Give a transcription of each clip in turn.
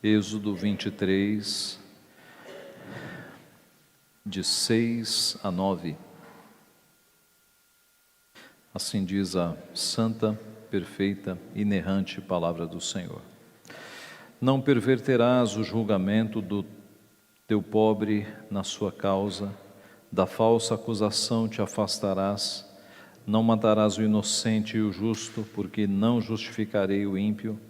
Êxodo 23, de 6 a 9. Assim diz a santa, perfeita, inerrante palavra do Senhor. Não perverterás o julgamento do teu pobre na sua causa, da falsa acusação te afastarás, não matarás o inocente e o justo, porque não justificarei o ímpio.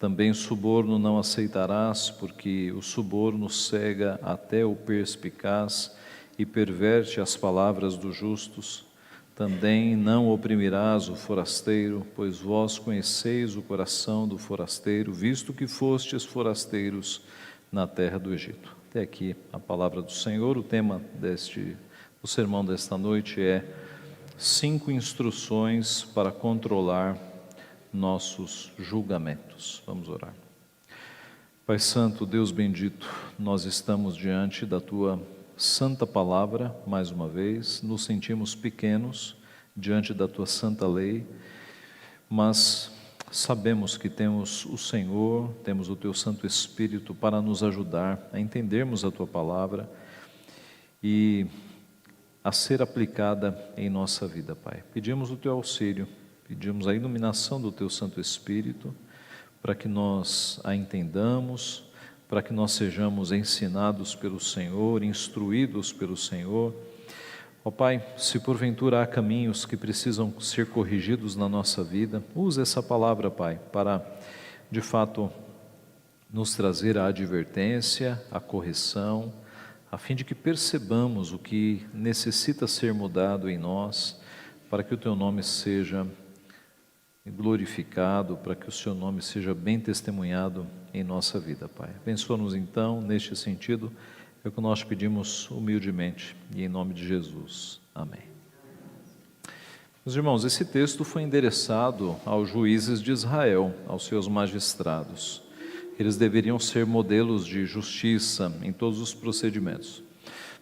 Também suborno não aceitarás, porque o suborno cega até o perspicaz e perverte as palavras dos justos. Também não oprimirás o forasteiro, pois vós conheceis o coração do forasteiro, visto que fostes forasteiros na terra do Egito. Até aqui a palavra do Senhor. O tema do sermão desta noite é 5 instruções para controlar nossos julgamentos. Vamos orar. Pai Santo, Deus bendito, nós estamos diante da Tua santa palavra, mais uma vez, nos sentimos pequenos diante da Tua santa lei, mas sabemos que temos o Senhor, temos o Teu Santo Espírito para nos ajudar a entendermos a Tua palavra e a ser aplicada em nossa vida, Pai. Pedimos o Teu auxílio, pedimos a iluminação do Teu Santo Espírito para que nós a entendamos, para que nós sejamos ensinados pelo Senhor, instruídos pelo Senhor. Ó Pai, se porventura há caminhos que precisam ser corrigidos na nossa vida, use essa palavra, Pai, para de fato nos trazer a advertência, a correção, a fim de que percebamos o que necessita ser mudado em nós, para que o Teu nome seja glorificado, para que o Seu nome seja bem testemunhado em nossa vida, Pai. Abençoa-nos então, neste sentido, é o que nós pedimos humildemente, e em nome de Jesus. Amém. Meus irmãos, esse texto foi endereçado aos juízes de Israel, aos seus magistrados. Eles deveriam ser modelos de justiça em todos os procedimentos.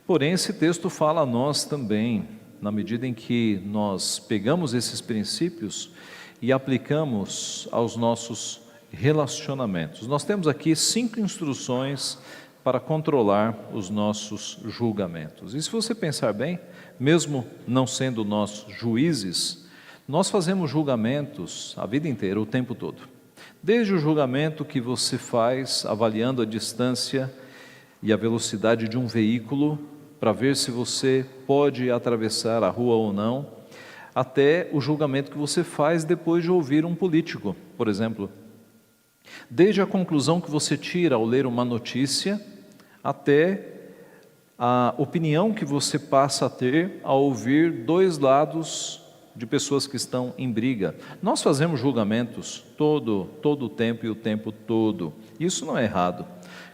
Porém, esse texto fala a nós também, na medida em que nós pegamos esses princípios e aplicamos aos nossos relacionamentos. Nós temos aqui 5 instruções para controlar os nossos julgamentos. E se você pensar bem, mesmo não sendo nós juízes, nós fazemos julgamentos a vida inteira, o tempo todo. Desde o julgamento que você faz avaliando a distância e a velocidade de um veículo para ver se você pode atravessar a rua ou não, até o julgamento que você faz depois de ouvir um político, por exemplo. Desde a conclusão que você tira ao ler uma notícia, até a opinião que você passa a ter ao ouvir 2 lados de pessoas que estão em briga. Nós fazemos julgamentos todo o tempo e o tempo todo. Isso não é errado.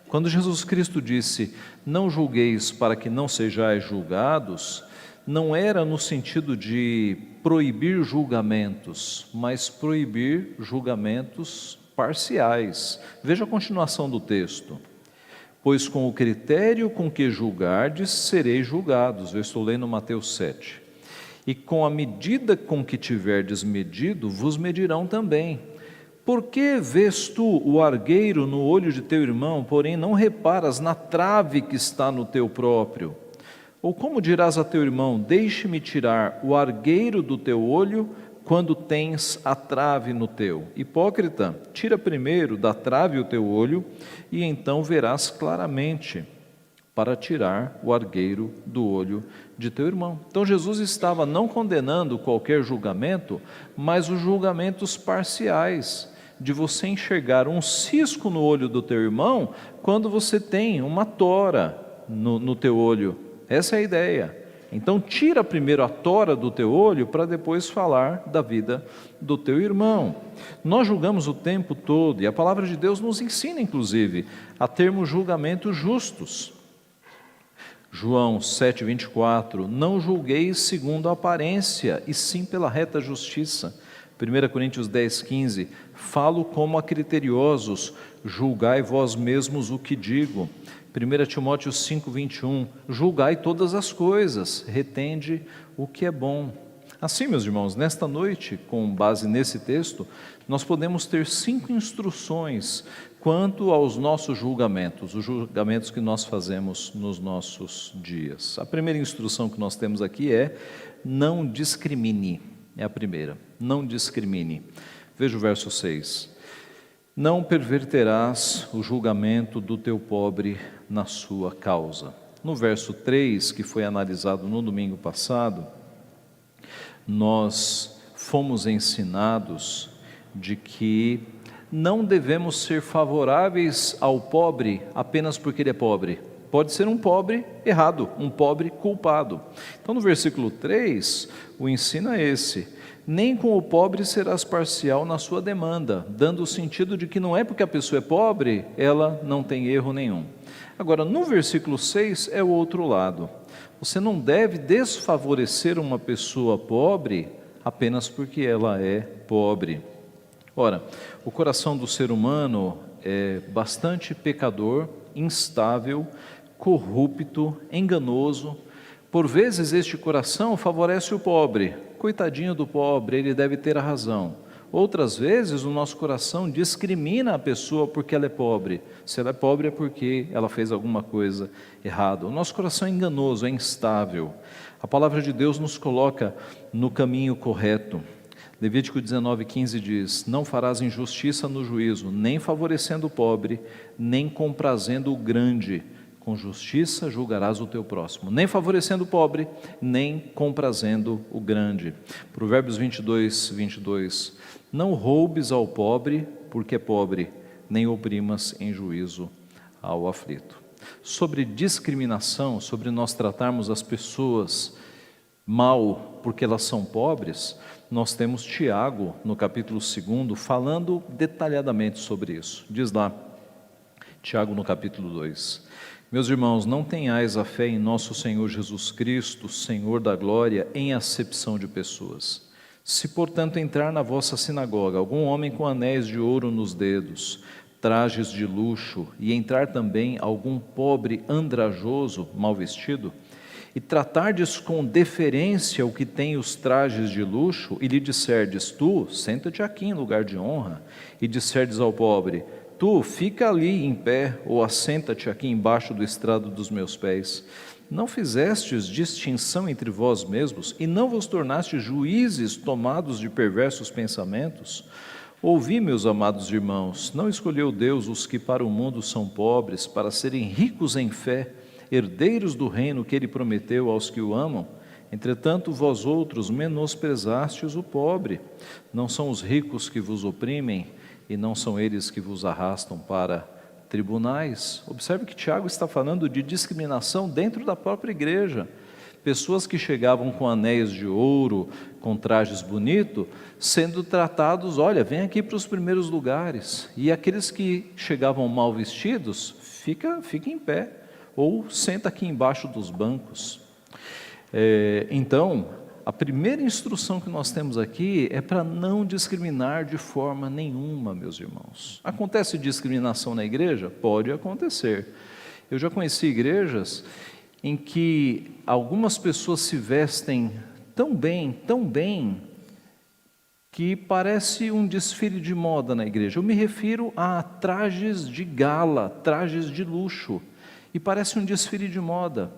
Quando Jesus Cristo disse, não julgueis para que não sejais julgados, não era no sentido de proibir julgamentos, mas proibir julgamentos parciais. Veja a continuação do texto. Pois com o critério com que julgardes, sereis julgados. Eu estou lendo Mateus 7. E com a medida com que tiverdes medido, vos medirão também. Por que vês tu o argueiro no olho de teu irmão, porém não reparas na trave que está no teu próprio? Ou como dirás a teu irmão, deixe-me tirar o argueiro do teu olho, quando tens a trave no teu? Hipócrita, tira primeiro da trave o teu olho, e então verás claramente para tirar o argueiro do olho de teu irmão. Então Jesus estava não condenando qualquer julgamento, mas os julgamentos parciais, de você enxergar um cisco no olho do teu irmão, quando você tem uma tora no teu olho. Essa é a ideia. Então tira primeiro a tora do teu olho, para depois falar da vida do teu irmão. Nós julgamos o tempo todo, e a palavra de Deus nos ensina, inclusive, a termos julgamentos justos. João 7,24, não julgueis segundo a aparência, e sim pela reta justiça. 1 Coríntios 10,15, falo como a criteriosos, julgai vós mesmos o que digo. 1 Timóteo 5,21, julgai todas as coisas, retende o que é bom. Assim, meus irmãos, nesta noite, com base nesse texto, nós podemos ter 5 instruções quanto aos nossos julgamentos, os julgamentos que nós fazemos nos nossos dias. A primeira instrução que nós temos aqui é: não discrimine. É a primeira, não discrimine. Veja o verso 6. Não perverterás o julgamento do teu pobre na sua causa. No verso 3, que foi analisado no domingo passado, nós fomos ensinados de que não devemos ser favoráveis ao pobre apenas porque ele é pobre. Pode ser um pobre errado, um pobre culpado. Então no versículo 3, o ensino é esse: nem com o pobre serás parcial na sua demanda, dando o sentido de que não é porque a pessoa é pobre, ela não tem erro nenhum. Agora, no versículo 6 é o outro lado. Você não deve desfavorecer uma pessoa pobre apenas porque ela é pobre. Ora, o coração do ser humano é bastante pecador, instável, corrupto, enganoso. Por vezes este coração favorece o pobre. Coitadinho do pobre, ele deve ter a razão. Outras vezes o nosso coração discrimina a pessoa porque ela é pobre. Se ela é pobre é porque ela fez alguma coisa errada. O nosso coração é enganoso, é instável. A palavra de Deus nos coloca no caminho correto. Levítico 19:15 diz: não farás injustiça no juízo, nem favorecendo o pobre, nem comprazendo o grande. Com justiça julgarás o teu próximo, nem favorecendo o pobre, nem comprazendo o grande. Provérbios 22:22. Não roubes ao pobre, porque é pobre, nem oprimas em juízo ao aflito. Sobre discriminação, sobre nós tratarmos as pessoas mal porque elas são pobres, nós temos Tiago, no capítulo 2, falando detalhadamente sobre isso. Diz lá, Tiago no capítulo 2: meus irmãos, não tenhais a fé em nosso Senhor Jesus Cristo, Senhor da glória, em acepção de pessoas. Se, portanto, entrar na vossa sinagoga algum homem com anéis de ouro nos dedos, trajes de luxo, e entrar também algum pobre andrajoso, mal vestido, e tratardes com deferência o que tem os trajes de luxo, e lhe disserdes: tu, senta-te aqui em lugar de honra, e disserdes ao pobre: tu, fica ali em pé, ou assenta-te aqui embaixo do estrado dos meus pés. Não fizestes distinção entre vós mesmos, e não vos tornastes juízes tomados de perversos pensamentos? Ouvi, meus amados irmãos, não escolheu Deus os que para o mundo são pobres, para serem ricos em fé, herdeiros do reino que Ele prometeu aos que o amam? Entretanto, vós outros menosprezastes o pobre. Não são os ricos que vos oprimem, e não são eles que vos arrastam para tribunais. Observe que Tiago está falando de discriminação dentro da própria igreja. Pessoas que chegavam com anéis de ouro, com trajes bonitos, sendo tratados: olha, vem aqui para os primeiros lugares. E aqueles que chegavam mal vestidos, fica em pé, ou senta aqui embaixo dos bancos. Então, a primeira instrução que nós temos aqui é para não discriminar de forma nenhuma, meus irmãos. Acontece discriminação na igreja? Pode acontecer. Eu já conheci igrejas em que algumas pessoas se vestem tão bem, que parece um desfile de moda na igreja. Eu me refiro a trajes de gala, trajes de luxo, e parece um desfile de moda.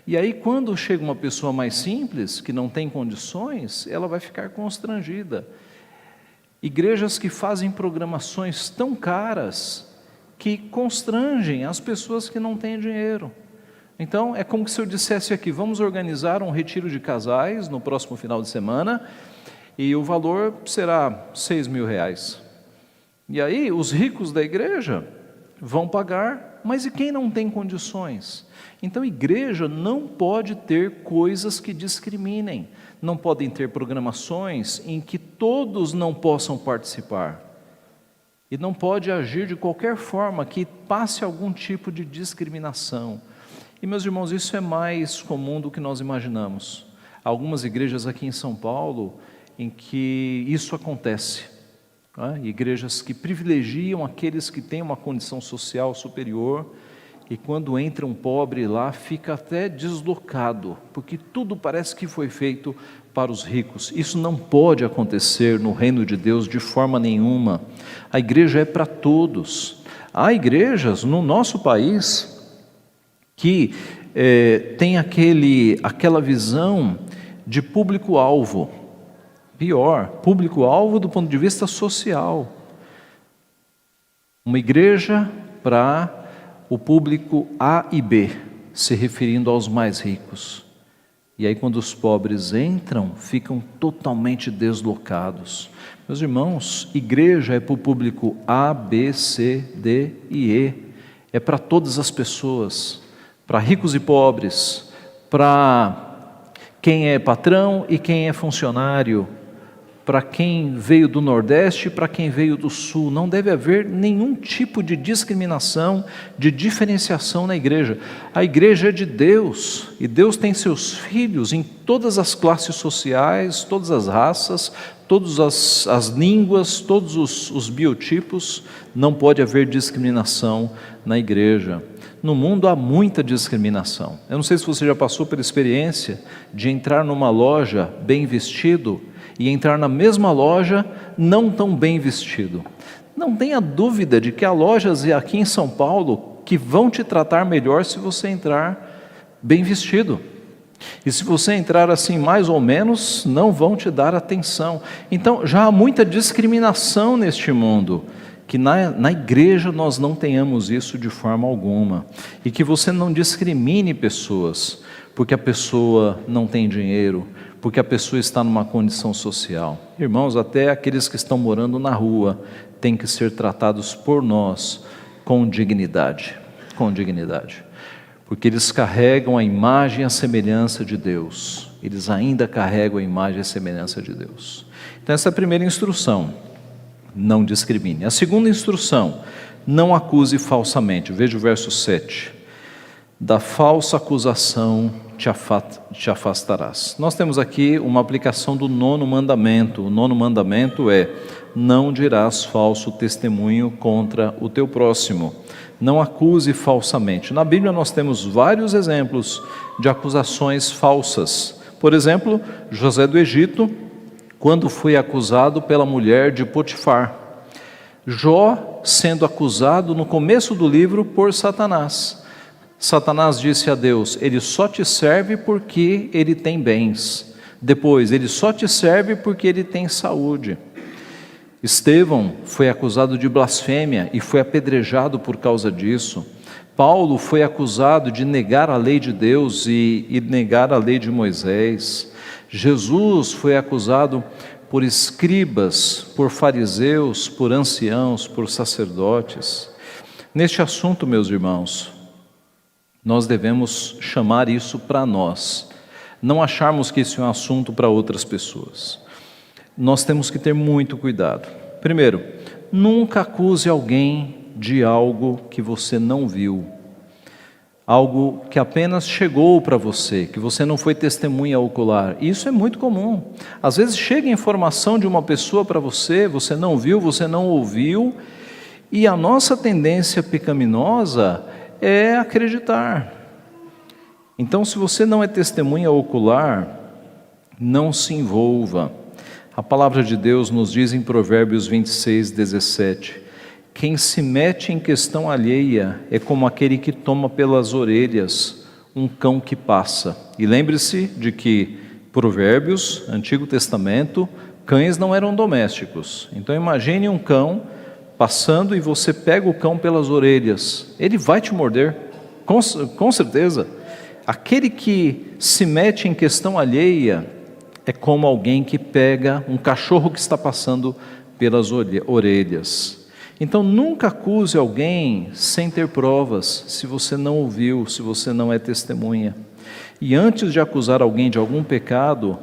E aí, quando chega uma pessoa mais simples, que não tem condições, ela vai ficar constrangida. Igrejas que fazem programações tão caras que constrangem as pessoas que não têm dinheiro. Então, é como se eu dissesse aqui: vamos organizar um retiro de casais no próximo final de semana, e o valor será R$6.000. E aí, os ricos da igreja vão pagar, mas e quem não tem condições? Então, igreja não pode ter coisas que discriminem, não podem ter programações em que todos não possam participar, e não pode agir de qualquer forma que passe algum tipo de discriminação. E, meus irmãos, isso é mais comum do que nós imaginamos. Há algumas igrejas aqui em São Paulo em que isso acontece, igrejas que privilegiam aqueles que têm uma condição social superior, e quando entra um pobre lá, fica até deslocado, porque tudo parece que foi feito para os ricos. Isso não pode acontecer no reino de Deus de forma nenhuma. A igreja é para todos. Há igrejas no nosso país que tem aquela visão de público-alvo. Pior, público-alvo do ponto de vista social. Uma igreja para o público A e B, se referindo aos mais ricos. E aí quando os pobres entram, ficam totalmente deslocados. Meus irmãos, igreja é para o público A, B, C, D e E. É para todas as pessoas, para ricos e pobres, para quem é patrão e quem é funcionário, para quem veio do Nordeste e para quem veio do Sul. Não deve haver nenhum tipo de discriminação, de diferenciação na igreja. A igreja é de Deus, e Deus tem seus filhos em todas as classes sociais, todas as raças, todas as línguas, todos os biotipos. Não pode haver discriminação na igreja. No mundo há muita discriminação. Eu não sei se você já passou pela experiência de entrar numa loja bem vestido e entrar na mesma loja não tão bem vestido. Não tenha dúvida de que há lojas aqui em São Paulo que vão te tratar melhor se você entrar bem vestido. E se você entrar assim mais ou menos, não vão te dar atenção. Então já há muita discriminação neste mundo. Que na igreja nós não tenhamos isso de forma alguma. E que você não discrimine pessoas, porque a pessoa não tem dinheiro, porque a pessoa está numa condição social. Irmãos, até aqueles que estão morando na rua têm que ser tratados por nós com dignidade, porque eles carregam a imagem e a semelhança de Deus. Eles ainda carregam a imagem e a semelhança de Deus. Então essa é a primeira instrução, não discrimine. A segunda instrução, não acuse falsamente. Veja o verso 7. Da falsa acusação te afastarás. Nós temos aqui uma aplicação do 9º mandamento. O 9º mandamento é: não dirás falso testemunho contra o teu próximo. Não acuse falsamente. Na Bíblia nós temos vários exemplos de acusações falsas. Por exemplo, José do Egito, quando foi acusado pela mulher de Potifar. Jó sendo acusado no começo do livro por Satanás. Satanás disse a Deus: ele só te serve porque ele tem bens. Depois, ele só te serve porque ele tem saúde. Estevão foi acusado de blasfêmia e foi apedrejado por causa disso. Paulo foi acusado de negar a lei de Deus e negar a lei de Moisés. Jesus foi acusado por escribas, por fariseus, por anciãos, por sacerdotes. Neste assunto, meus irmãos, nós devemos chamar isso para nós, não acharmos que isso é um assunto para outras pessoas. Nós temos que ter muito cuidado. Primeiro, nunca acuse alguém de algo que você não viu, algo que apenas chegou para você, que você não foi testemunha ocular. Isso é muito comum. Às vezes chega informação de uma pessoa para você, você não viu, você não ouviu, e a nossa tendência pecaminosa é acreditar. Então, se você não é testemunha ocular, não se envolva. A palavra de Deus nos diz em Provérbios 26:17: quem se mete em questão alheia é como aquele que toma pelas orelhas um cão que passa. E lembre-se de que Provérbios, Antigo Testamento, cães não eram domésticos. Então imagine um cão passando e você pega o cão pelas orelhas. Ele vai te morder, com certeza. Aquele que se mete em questão alheia é como alguém que pega um cachorro que está passando pelas orelhas. Então nunca acuse alguém sem ter provas, se você não ouviu, se você não é testemunha. E antes de acusar alguém de algum pecado,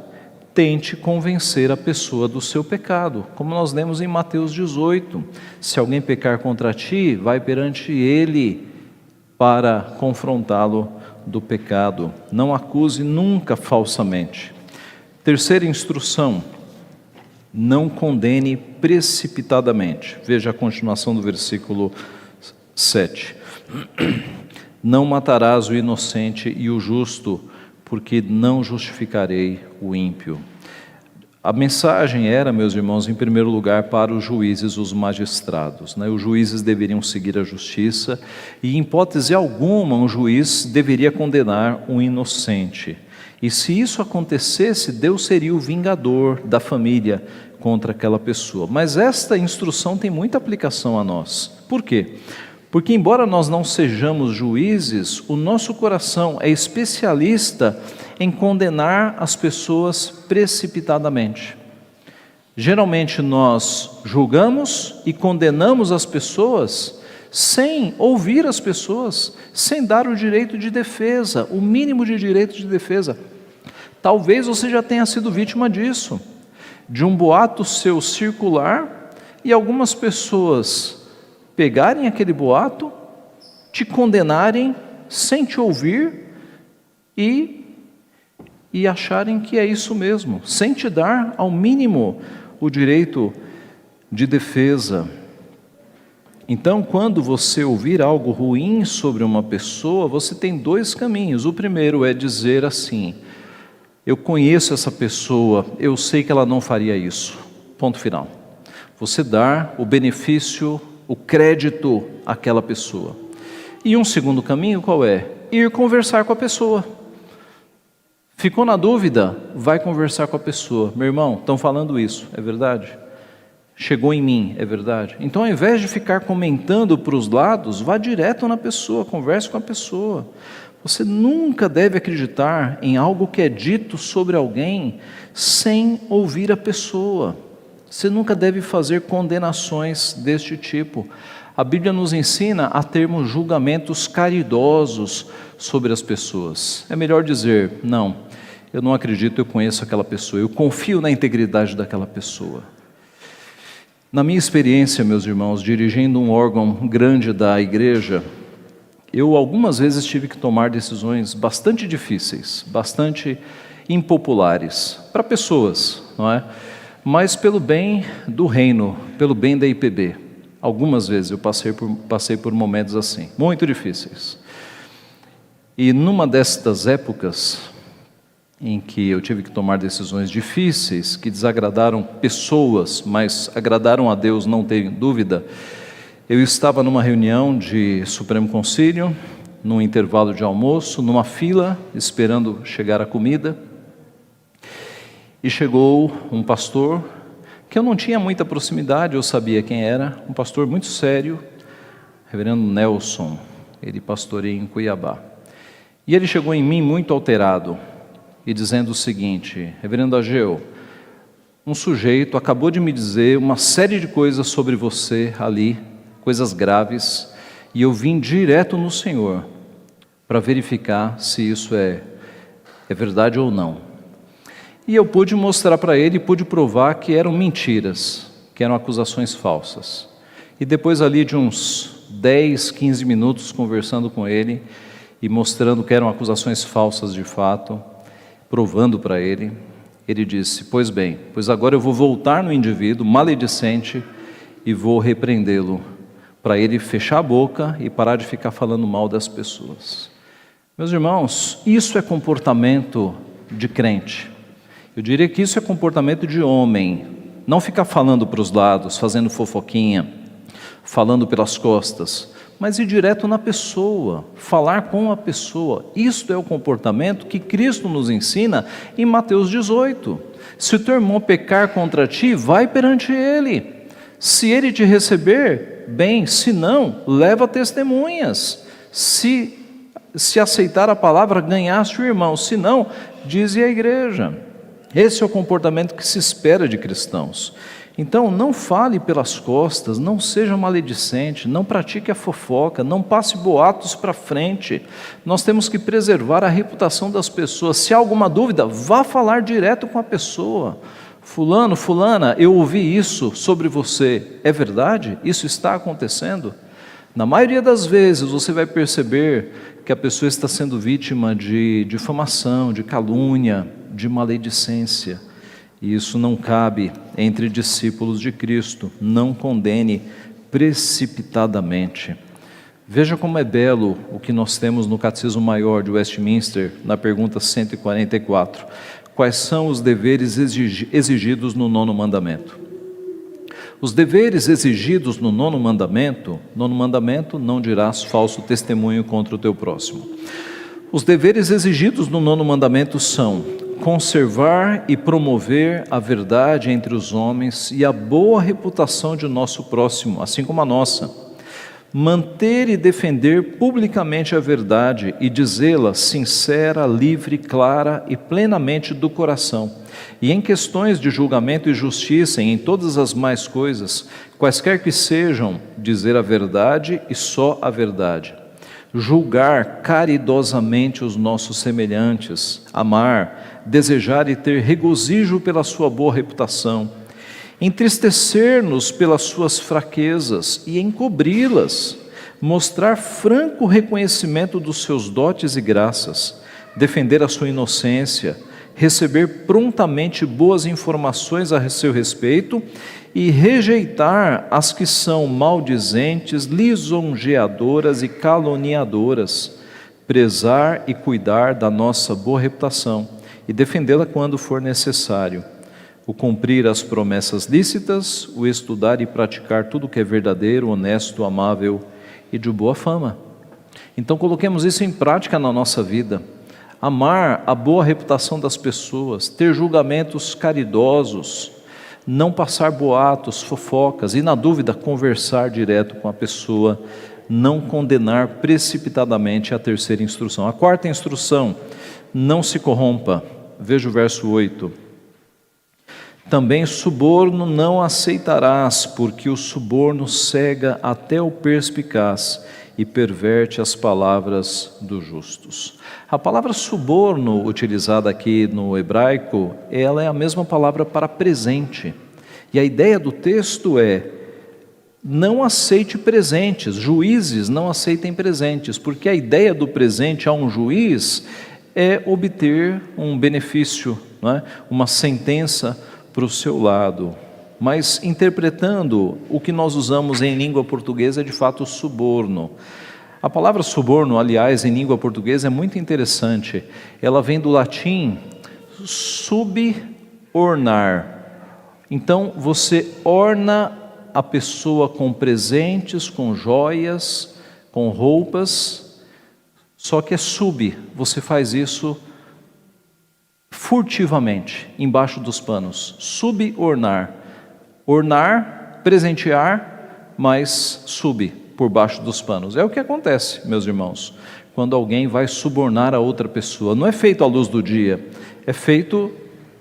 tente convencer a pessoa do seu pecado, como nós lemos em Mateus 18. Se alguém pecar contra ti, vai perante ele para confrontá-lo do pecado. Não acuse nunca falsamente. Terceira instrução: não condene precipitadamente. Veja a continuação do versículo 7. Não matarás o inocente e o justo, porque não justificarei o ímpio. A mensagem era, meus irmãos, em primeiro lugar para os juízes, os magistrados, né? Os juízes deveriam seguir a justiça e, em hipótese alguma, um juiz deveria condenar um inocente. E se isso acontecesse, Deus seria o vingador da família contra aquela pessoa. Mas esta instrução tem muita aplicação a nós. Por quê? Porque, embora nós não sejamos juízes, o nosso coração é especialista em condenar as pessoas precipitadamente. Geralmente nós julgamos e condenamos as pessoas sem ouvir as pessoas, sem dar o direito de defesa, o mínimo de direito de defesa. Talvez você já tenha sido vítima disso, de um boato seu circular e algumas pessoas pegarem aquele boato, te condenarem sem te ouvir e acharem que é isso mesmo, sem te dar ao mínimo o direito de defesa. Então, quando você ouvir algo ruim sobre uma pessoa, você tem dois caminhos. O primeiro é dizer assim: eu conheço essa pessoa, eu sei que ela não faria isso. Ponto final. Você dar o benefício, o crédito àquela pessoa. E um segundo caminho qual é? Ir conversar com a pessoa. Ficou na dúvida? Vai conversar com a pessoa. Meu irmão, estão falando isso, é verdade? Chegou em mim, é verdade? Então, ao invés de ficar comentando para os lados, vá direto na pessoa, converse com a pessoa. Você nunca deve acreditar em algo que é dito sobre alguém sem ouvir a pessoa. Você nunca deve fazer condenações deste tipo. A Bíblia nos ensina a termos julgamentos caridosos sobre as pessoas. É melhor dizer: não, eu não acredito, eu conheço aquela pessoa, eu confio na integridade daquela pessoa. Na minha experiência, meus irmãos, dirigindo um órgão grande da igreja, eu algumas vezes tive que tomar decisões bastante difíceis, bastante impopulares, para pessoas, não é? Mas pelo bem do reino, pelo bem da IPB. Algumas vezes eu passei por momentos assim, muito difíceis. E numa destas épocas, em que eu tive que tomar decisões difíceis, que desagradaram pessoas, mas agradaram a Deus, não tenho dúvida, eu estava numa reunião de Supremo Concílio, num intervalo de almoço, numa fila, esperando chegar a comida, e chegou um pastor, que eu não tinha muita proximidade, eu sabia quem era, um pastor muito sério, reverendo Nelson, ele pastoreia em Cuiabá. E ele chegou em mim muito alterado, e dizendo o seguinte: reverendo Ageu, um sujeito acabou de me dizer uma série de coisas sobre você ali, coisas graves, e eu vim direto no Senhor, para verificar se isso é verdade ou não. E eu pude mostrar para ele, pude provar que eram mentiras, que eram acusações falsas. E depois ali de uns 10, 15 minutos conversando com ele, e mostrando que eram acusações falsas de fato, provando para ele, ele disse: pois bem, pois agora eu vou voltar no indivíduo maledicente e vou repreendê-lo, para ele fechar a boca e parar de ficar falando mal das pessoas. Meus irmãos, isso é comportamento de crente. Eu diria que isso é comportamento de homem, não ficar falando para os lados, fazendo fofoquinha, falando pelas costas, mas ir direto na pessoa, falar com a pessoa. Isto é o comportamento que Cristo nos ensina em Mateus 18. Se o teu irmão pecar contra ti, vai perante ele. Se ele te receber, bem, se não, leva testemunhas. Se aceitar a palavra, ganhaste o irmão, se não, dize à igreja. Esse é o comportamento que se espera de cristãos. Então, não fale pelas costas, não seja maledicente, não pratique a fofoca, não passe boatos para frente. Nós temos que preservar a reputação das pessoas. Se há alguma dúvida, vá falar direto com a pessoa. Fulano, fulana, eu ouvi isso sobre você, é verdade? Isso está acontecendo? Na maioria das vezes, você vai perceber que a pessoa está sendo vítima de difamação, de calúnia, de maledicência. E isso não cabe entre discípulos de Cristo. Não condene precipitadamente. Veja como é belo o que nós temos no Catecismo Maior de Westminster, na pergunta 144. Quais são os deveres exigidos no 9º mandamento? Os deveres exigidos no 9º mandamento, não dirás falso testemunho contra o teu próximo. Os deveres exigidos no 9º mandamento são conservar e promover a verdade entre os homens e a boa reputação de nosso próximo, assim como a nossa. Manter e defender publicamente a verdade e dizê-la sincera, livre, clara e plenamente do coração. E em questões de julgamento e justiça e em todas as mais coisas, quaisquer que sejam, dizer a verdade e só a verdade. Julgar caridosamente os nossos semelhantes, amar, desejar e ter regozijo pela sua boa reputação, entristecer-nos pelas suas fraquezas e encobri-las, mostrar franco reconhecimento dos seus dotes e graças, defender a sua inocência, receber prontamente boas informações a seu respeito e rejeitar as que são maldizentes, lisonjeadoras e caluniadoras, prezar e cuidar da nossa boa reputação e defendê-la quando for necessário, o cumprir as promessas lícitas, o estudar e praticar tudo que é verdadeiro, honesto, amável e de boa fama. Então coloquemos isso em prática na nossa vida. Amar a boa reputação das pessoas, ter julgamentos caridosos, não passar boatos, fofocas e, na dúvida, conversar direto com a pessoa, não condenar precipitadamente a terceira instrução. A quarta instrução, não se corrompa. Veja o verso 8. Também suborno não aceitarás, porque o suborno cega até o perspicaz e perverte as palavras dos justos. A palavra suborno, utilizada aqui no hebraico, ela é a mesma palavra para presente. E a ideia do texto é: não aceite presentes, juízes não aceitem presentes, porque a ideia do presente a um juiz é obter um benefício, não é? Uma sentença para o seu lado. Mas interpretando, o que nós usamos em língua portuguesa é de fato suborno. A palavra suborno, aliás, em língua portuguesa é muito interessante. Ela vem do latim subornar. Então, você orna a pessoa com presentes, com joias, com roupas, só que é você faz isso furtivamente, embaixo dos panos. Subornar. Ornar, presentear, mas por baixo dos panos. É o que acontece, meus irmãos, quando alguém vai subornar a outra pessoa. Não é feito à luz do dia, é feito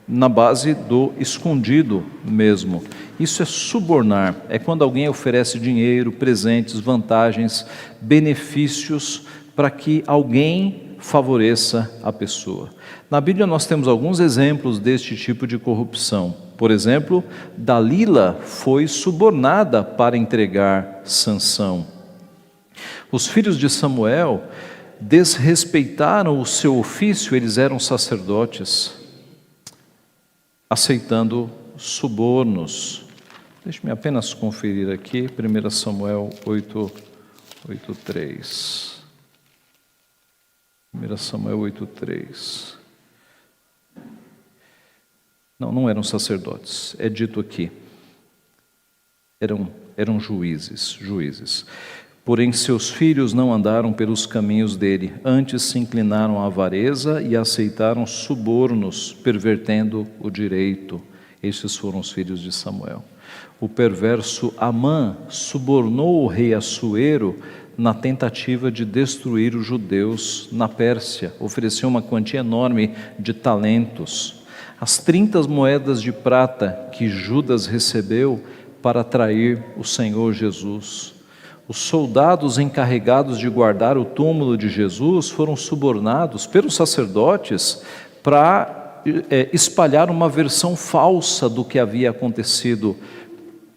na base do escondido mesmo. Isso é subornar, é quando alguém oferece dinheiro, presentes, vantagens, benefícios para que alguém favoreça a pessoa. Na Bíblia nós temos alguns exemplos deste tipo de corrupção. Por exemplo, Dalila foi subornada para entregar Sansão. Os filhos de Samuel desrespeitaram o seu ofício, eles eram sacerdotes, aceitando subornos. Deixe-me apenas conferir aqui, 1 Samuel 8:3. 1 Samuel 8:3. Não eram sacerdotes, é dito aqui. Eram juízes. Porém, seus filhos não andaram pelos caminhos dele, antes se inclinaram à avareza e aceitaram subornos, pervertendo o direito. Estes foram os filhos de Samuel. O perverso Amã subornou o rei Assuero na tentativa de destruir os judeus na Pérsia. Ofereceu uma quantia enorme de talentos. As 30 moedas de prata que Judas recebeu para trair o Senhor Jesus. Os soldados encarregados de guardar o túmulo de Jesus foram subornados pelos sacerdotes para espalhar uma versão falsa do que havia acontecido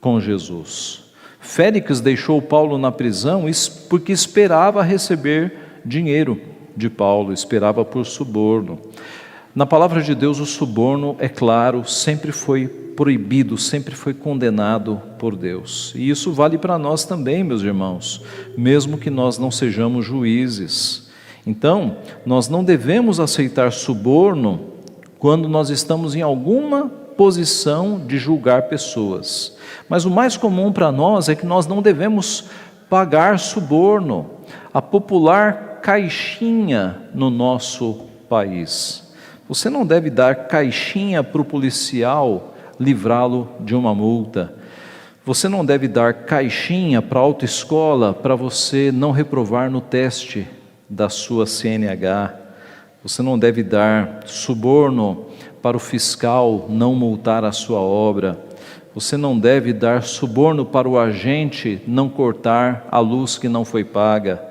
com Jesus. Félix deixou Paulo na prisão porque esperava receber dinheiro de Paulo, esperava por suborno. Na palavra de Deus, o suborno, é claro, sempre foi proibido, sempre foi condenado por Deus. E isso vale para nós também, meus irmãos, mesmo que nós não sejamos juízes. Então, nós não devemos aceitar suborno quando nós estamos em alguma posição de julgar pessoas. Mas o mais comum para nós é que nós não devemos pagar suborno, a popular caixinha no nosso país. Você não deve dar caixinha para o policial livrá-lo de uma multa. Você não deve dar caixinha para a autoescola para você não reprovar no teste da sua CNH. Você não deve dar suborno para o fiscal não multar a sua obra. Você não deve dar suborno para o agente não cortar a luz que não foi paga.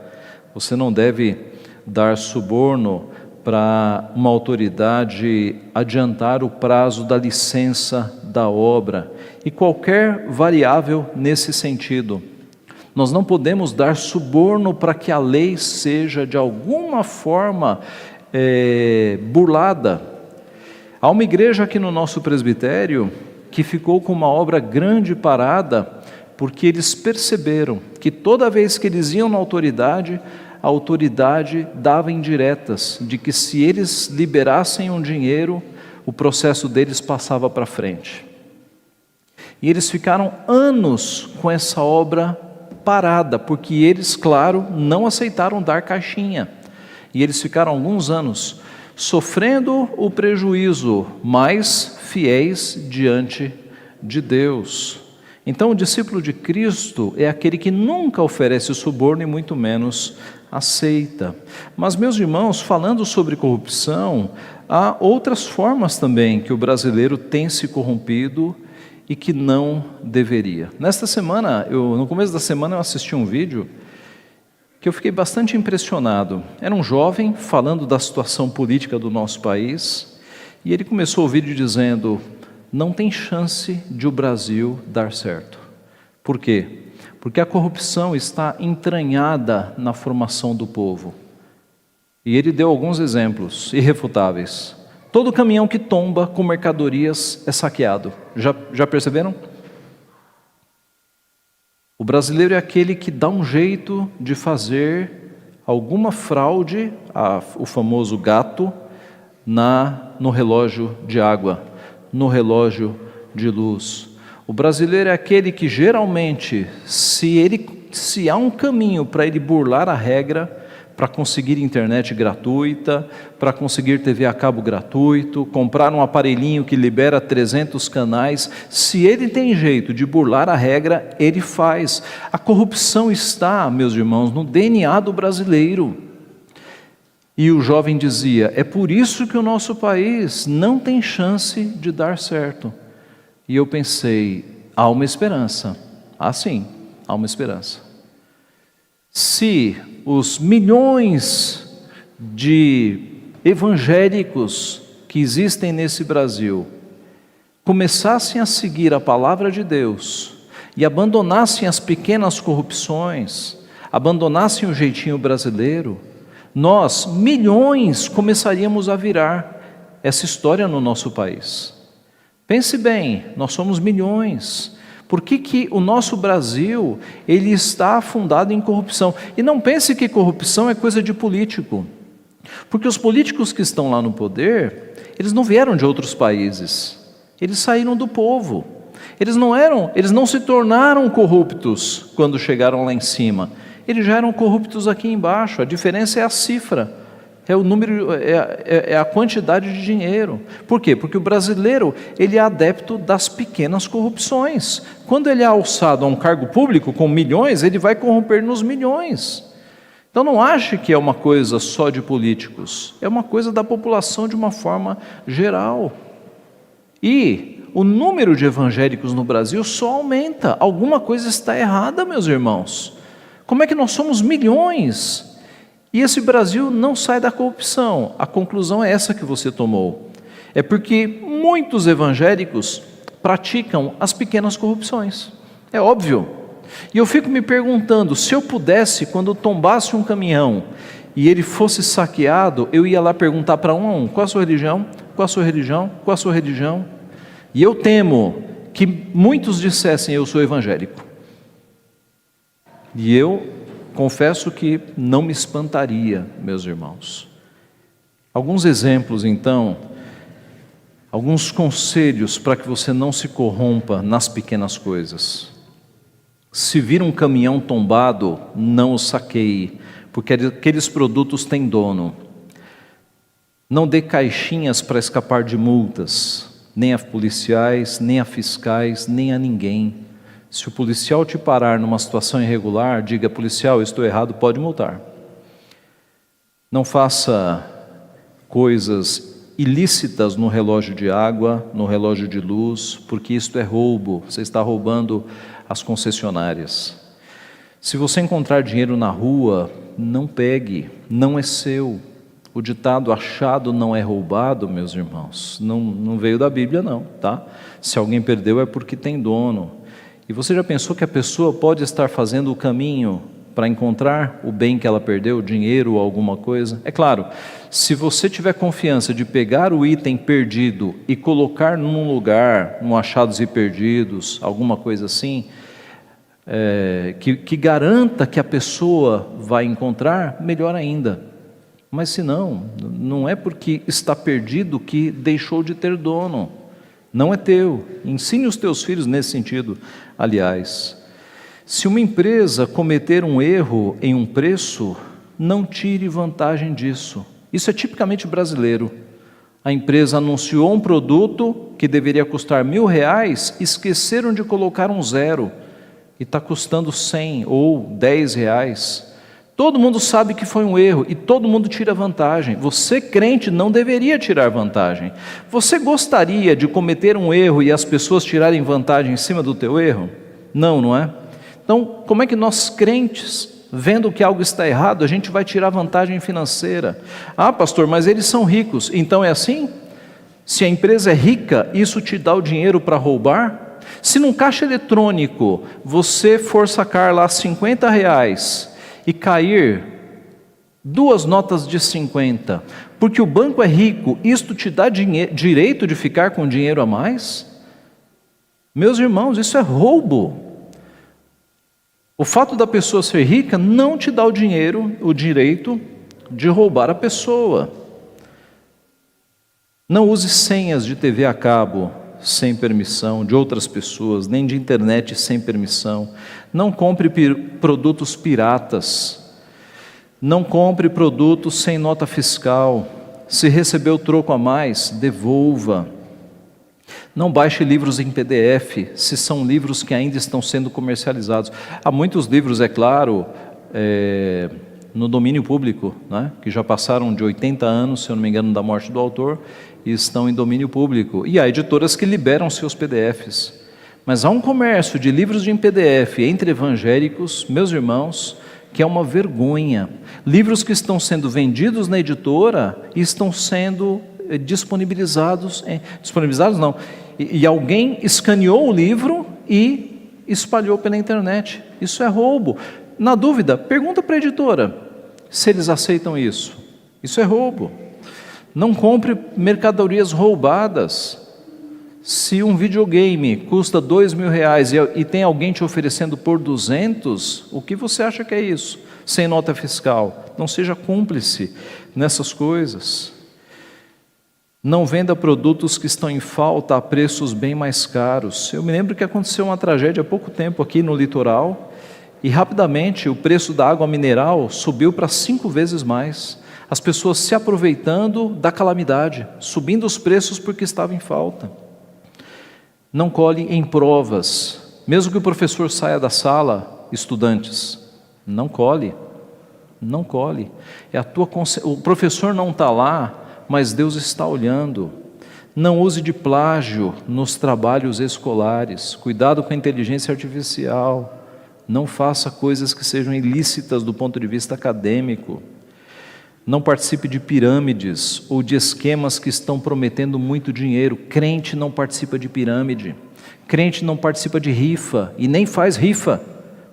Você não deve dar suborno para uma autoridade adiantar o prazo da licença da obra e qualquer variável nesse sentido. Nós não podemos dar suborno para que a lei seja de alguma forma burlada. Há uma igreja aqui no nosso presbitério que ficou com uma obra grande parada, porque eles perceberam que toda vez que eles iam na autoridade, a autoridade dava indiretas de que se eles liberassem um dinheiro, o processo deles passava para frente. E eles ficaram anos com essa obra parada, porque eles, claro, não aceitaram dar caixinha. E eles ficaram alguns anos sofrendo o prejuízo, mas fiéis diante de Deus. Então, o discípulo de Cristo é aquele que nunca oferece suborno e muito menos aceita. Mas, meus irmãos, falando sobre corrupção, há outras formas também que o brasileiro tem se corrompido e que não deveria. Nesta semana, no começo da semana, eu assisti um vídeo que eu fiquei bastante impressionado. Era um jovem falando da situação política do nosso país, e ele começou o vídeo dizendo: não tem chance de o Brasil dar certo. Por quê? Porque a corrupção está entranhada na formação do povo. E ele deu alguns exemplos irrefutáveis. Todo caminhão que tomba com mercadorias é saqueado. Já perceberam? O brasileiro é aquele que dá um jeito de fazer alguma fraude, o famoso gato, no relógio de água, no relógio de luz. O brasileiro é aquele que geralmente, se há um caminho para ele burlar a regra, para conseguir internet gratuita, para conseguir TV a cabo gratuito, comprar um aparelhinho que libera 300 canais, se ele tem jeito de burlar a regra, ele faz. A corrupção está, meus irmãos, no DNA do brasileiro. E o jovem dizia: é por isso que o nosso país não tem chance de dar certo. E eu pensei: há uma esperança. Sim, há uma esperança. Se os milhões de evangélicos que existem nesse Brasil começassem a seguir a palavra de Deus e abandonassem as pequenas corrupções, abandonassem o jeitinho brasileiro, nós, milhões, começaríamos a virar essa história no nosso país. Pense bem, nós somos milhões. Por que o nosso Brasil ele está afundado em corrupção? E não pense que corrupção é coisa de político, porque os políticos que estão lá no poder, eles não vieram de outros países, eles saíram do povo. Eles não se tornaram corruptos quando chegaram lá em cima, eles já eram corruptos aqui embaixo. A diferença é a cifra. É o número, é a quantidade de dinheiro. Por quê? Porque o brasileiro, ele é adepto das pequenas corrupções. Quando ele é alçado a um cargo público com milhões, ele vai corromper nos milhões. Então não ache que é uma coisa só de políticos, é uma coisa da população de uma forma geral. E o número de evangélicos no Brasil só aumenta. Alguma coisa está errada, meus irmãos. Como é que nós somos milhões? E esse Brasil não sai da corrupção? A conclusão é essa que você tomou. É porque muitos evangélicos praticam as pequenas corrupções. É óbvio. E eu fico me perguntando, se eu pudesse, quando tombasse um caminhão e ele fosse saqueado, eu ia lá perguntar para um a um: qual a sua religião? Qual a sua religião? Qual a sua religião? E eu temo que muitos dissessem: eu sou evangélico. E eu confesso que não me espantaria, meus irmãos. Alguns exemplos, então. Alguns conselhos para que você não se corrompa nas pequenas coisas. Se vir um caminhão tombado, não o saqueie, porque aqueles produtos têm dono. Não dê caixinhas para escapar de multas, nem a policiais, nem a fiscais, nem a ninguém. Se o policial te parar numa situação irregular, diga: policial, eu estou errado, pode multar. Não faça coisas ilícitas no relógio de água, no relógio de luz, porque isto é roubo, você está roubando as concessionárias. Se você encontrar dinheiro na rua, não pegue, não é seu. O ditado achado não é roubado, meus irmãos, não veio da Bíblia não, tá? Se alguém perdeu é porque tem dono. E você já pensou que a pessoa pode estar fazendo o caminho para encontrar o bem que ela perdeu, dinheiro ou alguma coisa? É claro, se você tiver confiança de pegar o item perdido e colocar num lugar, no achados e perdidos, alguma coisa assim, que garanta que a pessoa vai encontrar, melhor ainda. Mas se não é porque está perdido que deixou de ter dono. Não é teu. Ensine os teus filhos nesse sentido, aliás. Se uma empresa cometer um erro em um preço, não tire vantagem disso. Isso é tipicamente brasileiro. A empresa anunciou um produto que deveria custar R$1.000, esqueceram de colocar um zero e está custando R$100 ou R$10. Todo mundo sabe que foi um erro e todo mundo tira vantagem. Você, crente, não deveria tirar vantagem. Você gostaria de cometer um erro e as pessoas tirarem vantagem em cima do teu erro? Não é? Então, como é que nós, crentes, vendo que algo está errado, a gente vai tirar vantagem financeira? Ah, pastor, mas eles são ricos. Então é assim? Se a empresa é rica, isso te dá o dinheiro para roubar? Se num caixa eletrônico você for sacar lá R$50 e cair 2 notas de 50, porque o banco é rico, isto te dá direito de ficar com dinheiro a mais? Meus irmãos, isso é roubo. O fato da pessoa ser rica não te dá o direito de roubar a pessoa. Não use senhas de TV a cabo sem permissão de outras pessoas, nem de internet sem permissão. Não compre produtos piratas. Não compre produtos sem nota fiscal. Se recebeu troco a mais, devolva. Não baixe livros em PDF, se são livros que ainda estão sendo comercializados. Há muitos livros, é claro, no domínio público, né, que já passaram de 80 anos, se eu não me engano, da morte do autor, e estão em domínio público. E há editoras que liberam seus PDFs. Mas há um comércio de livros em PDF entre evangélicos, meus irmãos, que é uma vergonha. Livros que estão sendo vendidos na editora e estão sendo disponibilizados não, e alguém escaneou o livro e espalhou pela internet. Isso é roubo. Na dúvida, pergunta para a editora se eles aceitam isso. Isso é roubo. Não compre mercadorias roubadas. Se um videogame custa R$2.000 e tem alguém te oferecendo por 200, o que você acha que é isso? Sem nota fiscal. Não seja cúmplice nessas coisas. Não venda produtos que estão em falta a preços bem mais caros. Eu me lembro que aconteceu uma tragédia há pouco tempo aqui no litoral e rapidamente o preço da água mineral subiu para 5 vezes mais. As pessoas se aproveitando da calamidade, subindo os preços porque estava em falta. Não colhe em provas, mesmo que o professor saia da sala, estudantes, não colhe. O professor não está lá, mas Deus está olhando. Não use de plágio nos trabalhos escolares. Cuidado com a inteligência artificial. Não faça coisas que sejam ilícitas do ponto de vista acadêmico. Não participe de pirâmides ou de esquemas que estão prometendo muito dinheiro. Crente não participa de pirâmide. Crente não participa de rifa e nem faz rifa,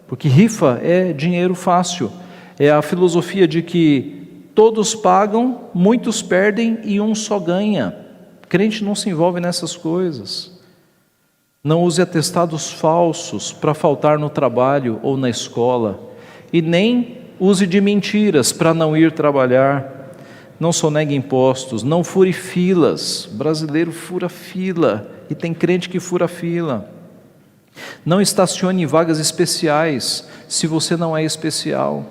porque rifa é dinheiro fácil. É a filosofia de que todos pagam, muitos perdem e um só ganha. Crente não se envolve nessas coisas. Não use atestados falsos para faltar no trabalho ou na escola. E nem use de mentiras para não ir trabalhar. não sonegue impostos, não fure filas. Brasileiro fura fila, e tem crente que fura fila. Não estacione em vagas especiais, se você não é especial.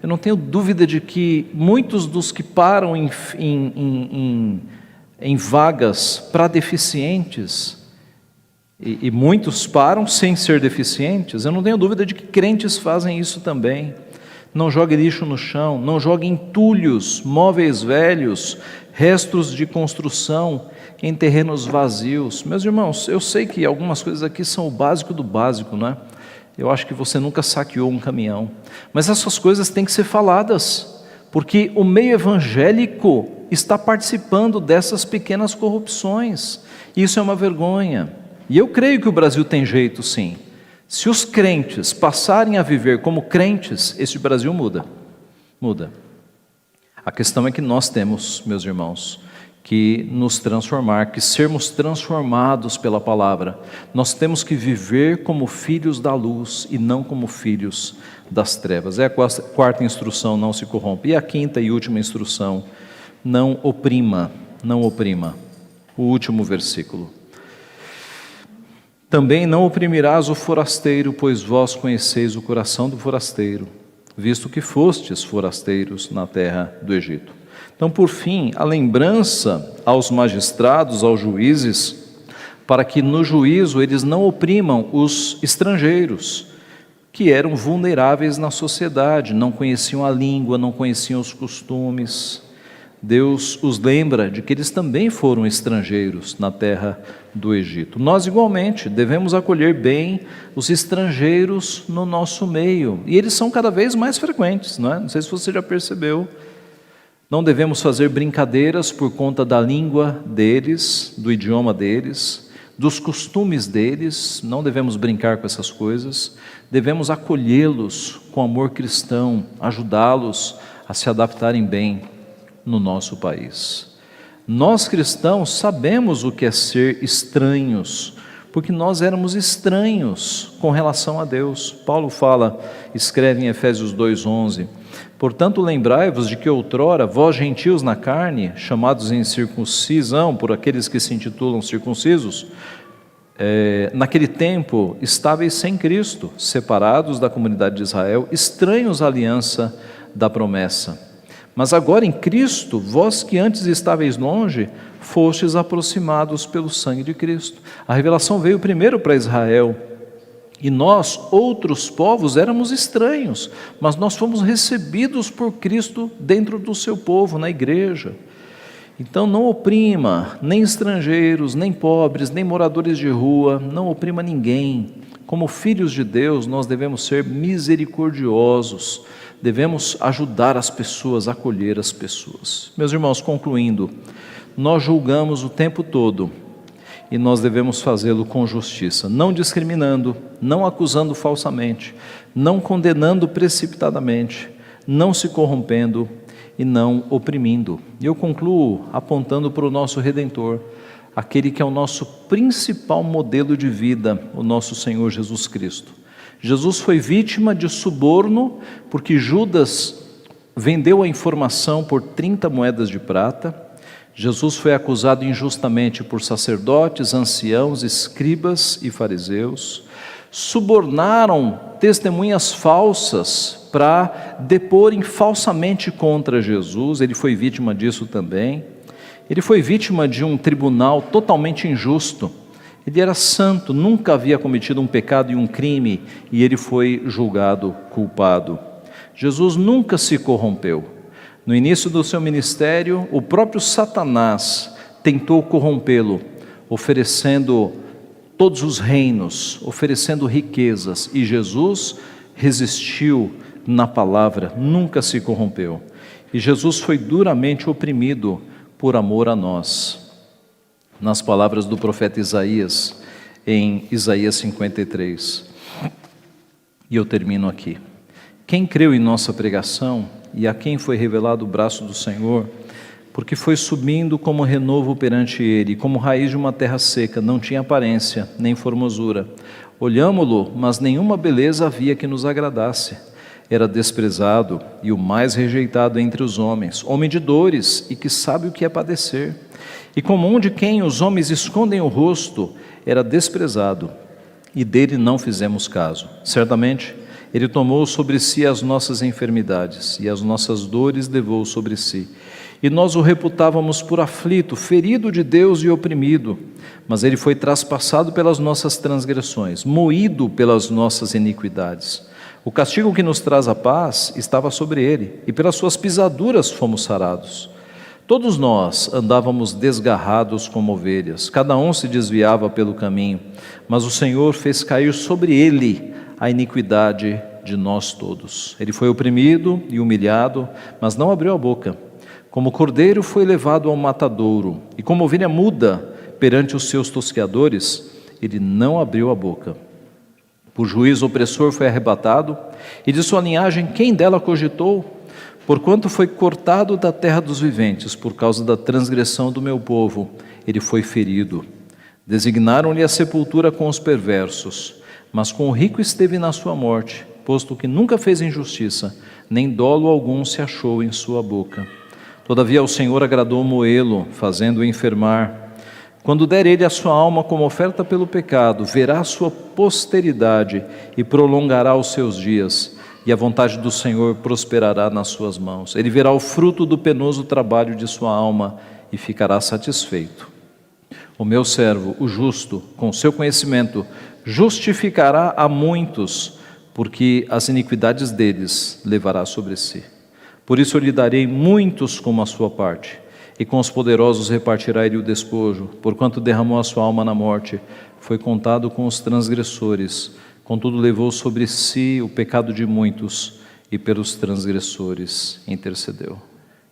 Eu não tenho dúvida de que muitos dos que param em vagas para deficientes, e muitos param sem ser deficientes, eu não tenho dúvida de que crentes fazem isso também. Não jogue lixo no chão, não jogue entulhos, móveis velhos, restos de construção em terrenos vazios. Meus irmãos, eu sei que algumas coisas aqui são o básico do básico, não é? Eu acho que você nunca saqueou um caminhão, mas essas coisas têm que ser faladas, porque o meio evangélico está participando dessas pequenas corrupções. Isso é uma vergonha, e eu creio que o Brasil tem jeito sim. Se os crentes passarem a viver como crentes, esse Brasil muda. A questão é que nós temos, meus irmãos, que nos transformar, que sermos transformados pela palavra. Nós temos que viver como filhos da luz e não como filhos das trevas. É a quarta instrução, não se corrompa. E a quinta e última instrução, não oprima. O último versículo. Também não oprimirás o forasteiro, pois vós conheceis o coração do forasteiro, visto que fostes forasteiros na terra do Egito. Então, por fim, a lembrança aos magistrados, aos juízes, para que no juízo eles não oprimam os estrangeiros, que eram vulneráveis na sociedade, não conheciam a língua, não conheciam os costumes. Deus os lembra de que eles também foram estrangeiros na terra do Egito. Nós, igualmente, devemos acolher bem os estrangeiros no nosso meio, e eles são cada vez mais frequentes, não é? Não sei se você já percebeu. Não devemos fazer brincadeiras por conta da língua deles, do idioma deles, dos costumes deles. Não devemos brincar com essas coisas. Devemos acolhê-los com amor cristão, ajudá-los a se adaptarem bem no nosso país. Nós cristãos sabemos o que é ser estranhos, porque nós éramos estranhos com relação a Deus. Paulo escreve em Efésios 2:11, portanto lembrai-vos de que outrora, vós gentios na carne, chamados em circuncisão por aqueles que se intitulam circuncisos, naquele tempo estáveis sem Cristo, separados da comunidade de Israel, estranhos à aliança da promessa. Mas agora em Cristo, vós que antes estáveis longe, fostes aproximados pelo sangue de Cristo. A revelação veio primeiro para Israel, e nós, outros povos, éramos estranhos, mas nós fomos recebidos por Cristo dentro do seu povo, na igreja. Então não oprima, nem estrangeiros, nem pobres, nem moradores de rua, não oprima ninguém. Como filhos de Deus, nós devemos ser misericordiosos, devemos ajudar as pessoas, acolher as pessoas. Meus irmãos, concluindo, nós julgamos o tempo todo e nós devemos fazê-lo com justiça, não discriminando, não acusando falsamente, não condenando precipitadamente, não se corrompendo e não oprimindo. E eu concluo apontando para o nosso Redentor, aquele que é o nosso principal modelo de vida, o nosso Senhor Jesus Cristo. Jesus foi vítima de suborno, porque Judas vendeu a informação por 30 moedas de prata. Jesus foi acusado injustamente por sacerdotes, anciãos, escribas e fariseus. Subornaram testemunhas falsas para deporem falsamente contra Jesus. Ele foi vítima disso também. Ele foi vítima de um tribunal totalmente injusto. Ele era santo, nunca havia cometido um pecado e um crime, e ele foi julgado culpado. Jesus nunca se corrompeu. No início do seu ministério, o próprio Satanás tentou corrompê-lo, oferecendo todos os reinos, oferecendo riquezas, e Jesus resistiu na palavra, nunca se corrompeu. E Jesus foi duramente oprimido por amor a nós. Nas palavras do profeta Isaías, em Isaías 53. E eu termino aqui. Quem creu em nossa pregação e a quem foi revelado o braço do Senhor, porque foi subindo como renovo perante ele, como raiz de uma terra seca, não tinha aparência, nem formosura. Olhámo-lo, mas nenhuma beleza havia que nos agradasse. era desprezado e o mais rejeitado entre os homens, homem de dores e que sabe o que é padecer. E como um de quem os homens escondem o rosto, era desprezado, e dele não fizemos caso. Certamente, ele tomou sobre si as nossas enfermidades, e as nossas dores levou sobre si. E nós o reputávamos por aflito, ferido de Deus e oprimido. Mas ele foi traspassado pelas nossas transgressões, moído pelas nossas iniquidades. O castigo que nos traz a paz estava sobre ele, e pelas suas pisaduras fomos sarados. Todos nós andávamos desgarrados como ovelhas, cada um se desviava pelo caminho, mas o Senhor fez cair sobre ele a iniquidade de nós todos. Ele foi oprimido e humilhado, mas não abriu a boca. Como cordeiro foi levado ao matadouro, e como ovelha muda perante os seus tosqueadores, ele não abriu a boca. Por juízo opressor foi arrebatado, e de sua linhagem quem dela cogitou? Porquanto foi cortado da terra dos viventes, por causa da transgressão do meu povo, ele foi ferido. Designaram-lhe a sepultura com os perversos, mas com o rico esteve na sua morte, posto que nunca fez injustiça, nem dolo algum se achou em sua boca. Todavia o Senhor agradou moê-lo, fazendo-o enfermar. Quando der ele a sua alma como oferta pelo pecado, verá a sua posteridade e prolongará os seus dias, e a vontade do Senhor prosperará nas suas mãos. Ele verá o fruto do penoso trabalho de sua alma e ficará satisfeito. O meu servo, o justo, com seu conhecimento, justificará a muitos, porque as iniquidades deles levará sobre si. Por isso eu lhe darei muitos como a sua parte, e com os poderosos repartirá ele o despojo, porquanto derramou a sua alma na morte, foi contado com os transgressores, contudo levou sobre si o pecado de muitos, e pelos transgressores intercedeu.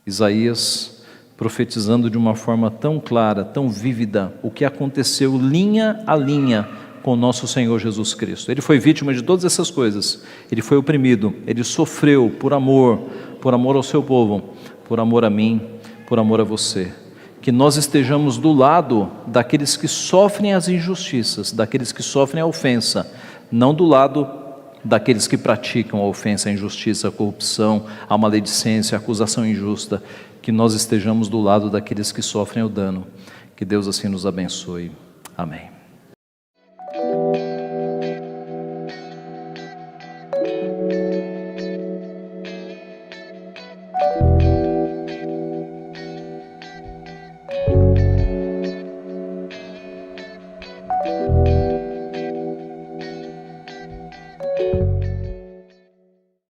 Isaías, profetizando de uma forma tão clara, tão vívida, o que aconteceu linha a linha com o nosso Senhor Jesus Cristo. Ele foi vítima de todas essas coisas, ele foi oprimido, ele sofreu por amor ao seu povo, por amor a mim, por amor a você. Que nós estejamos do lado daqueles que sofrem as injustiças, daqueles que sofrem a ofensa, não do lado daqueles que praticam a ofensa, a injustiça, a corrupção, a maledicência, a acusação injusta. Que nós estejamos do lado daqueles que sofrem o dano. Que Deus assim nos abençoe. Amém.